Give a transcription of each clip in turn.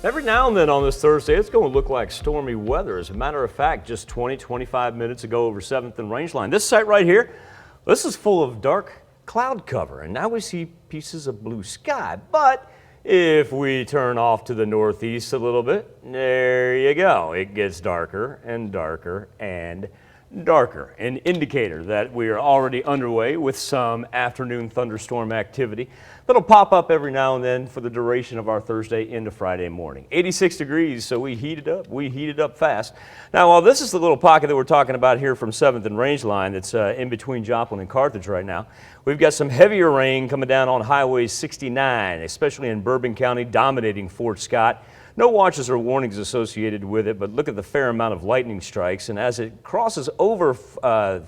Every now and then on this Thursday, it's going to look like stormy weather. As a matter of fact, just 25 minutes ago over 7th and Rangeline. This site right here, this is full of dark cloud cover, and now we see pieces of blue sky. But if we turn off to the northeast a little bit, there you go. It gets darker and darker and darker, an indicator that we are already underway with some afternoon thunderstorm activity that'll pop up every now and then for the duration of our Thursday into Friday morning. 86 degrees, so we heated up fast. Now, while this is the little pocket that we're talking about here from 7th and Rangeline that's in between Joplin and Carthage right now, we've got some heavier rain coming down on Highway 69, especially in Bourbon County, dominating Fort Scott. No watches or warnings associated with it, but look at the fair amount of lightning strikes. And as it crosses over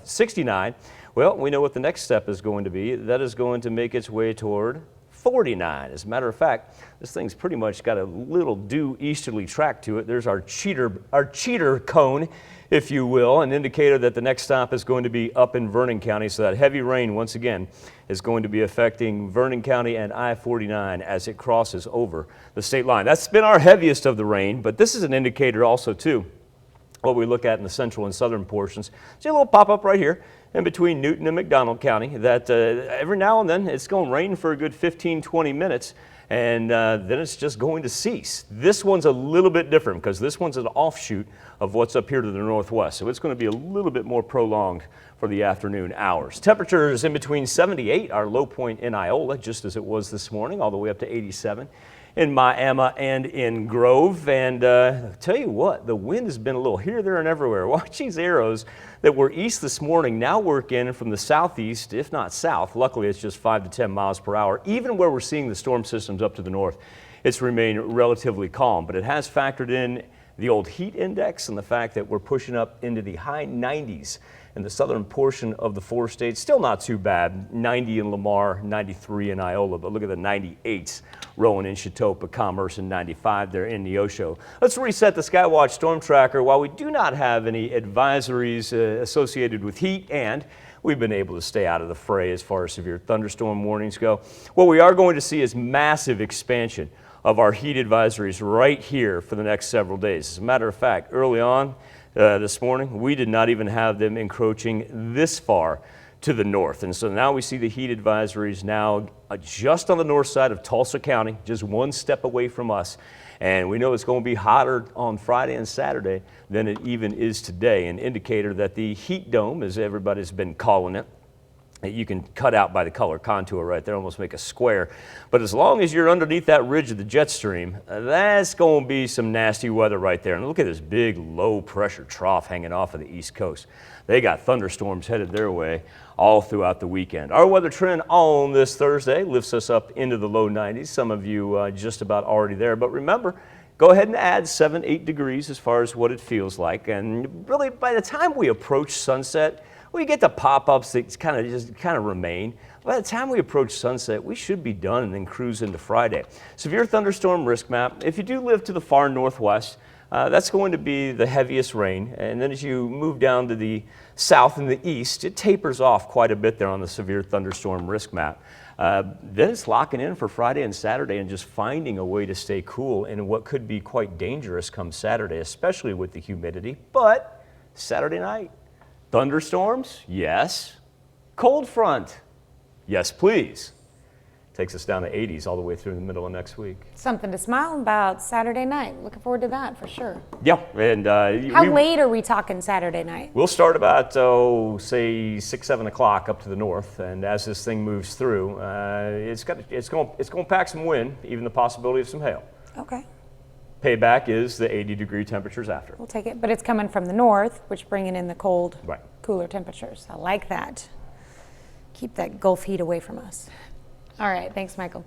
69, well, we know what the next step is going to be. That is going to make its way toward 49. As a matter of fact, this thing's pretty much got a little due easterly track to it. There's our cheater cone, if you will, an indicator that the next stop is going to be up in Vernon County. So that heavy rain, once again, is going to be affecting Vernon County and I-49 as it crosses over the state line. That's been our heaviest of the rain, but this is an indicator also, too, what we look at in the central and southern portions. See a little pop-up right here in between Newton and McDonald County that every now and then it's going to rain for a good 15-20 minutes. And then it's just going to cease. This one's a little bit different because this one's an offshoot of what's up here to the northwest. So it's going to be a little bit more prolonged for the afternoon hours. Temperatures in between 78, our low point in Iola, just as it was this morning, all the way up to 87 in Miami and in Grove. And tell you what, the wind has been a little here, there, and everywhere. Watch these arrows that were east this morning now work in from the southeast, if not south. Luckily, it's just 5 to 10 miles per hour. Even where we're seeing the storm systems up to the north, it's remained relatively calm. But it has factored in the old heat index and the fact that we're pushing up into the high 90s in the southern portion of the four states. Still not too bad. 90 in Lamar, 93 in Iola, but look at the 98s rolling in Chetopa, Commerce, and 95 there in Neosho. Let's reset the Skywatch Storm Tracker. While we do not have any advisories associated with heat, and we've been able to stay out of the fray as far as severe thunderstorm warnings go, what we are going to see is massive expansion of our heat advisories right here for the next several days. As a matter of fact, early on this morning, we did not even have them encroaching this far to the north. And so now we see the heat advisories now just on the north side of Tulsa County, just one step away from us. And we know it's going to be hotter on Friday and Saturday than it even is today, an indicator that the heat dome, as everybody's been calling it, that you can cut out by the color contour right there, almost make a square. But as long as you're underneath that ridge of the jet stream, that's going to be some nasty weather right there. And look at this big low pressure trough hanging off of the East Coast. They got thunderstorms headed their way all throughout the weekend. Our weather trend on this Thursday lifts us up into the low 90s. Some of you just about already there. But remember, go ahead and add 7-8 degrees as far as what it feels like. And really, by the time we approach sunset, we get the pop-ups that kind of remain. By the time we approach sunset, we should be done and then cruise into Friday. Severe thunderstorm risk map. If you do live to the far northwest, that's going to be the heaviest rain. And then as you move down to the south and the east, it tapers off quite a bit there on the severe thunderstorm risk map. Then it's locking in for Friday and Saturday and just finding a way to stay cool in what could be quite dangerous come Saturday, especially with the humidity. But Saturday night, thunderstorms? Yes. Cold front? Yes, please. Takes us down to 80s all the way through the middle of next week. Something to smile about Saturday night. Looking forward to that for sure. Yeah. And how late are we talking Saturday night? We'll start about, say 6, 7 o'clock up to the north. And as this thing moves through, it's going to pack some wind, even the possibility of some hail. Okay. Payback is the 80-degree temperatures after. We'll take it, but it's coming from the north, which bringing in the cold, right, cooler temperatures. I like that. Keep that Gulf heat away from us. All right, thanks, Michael.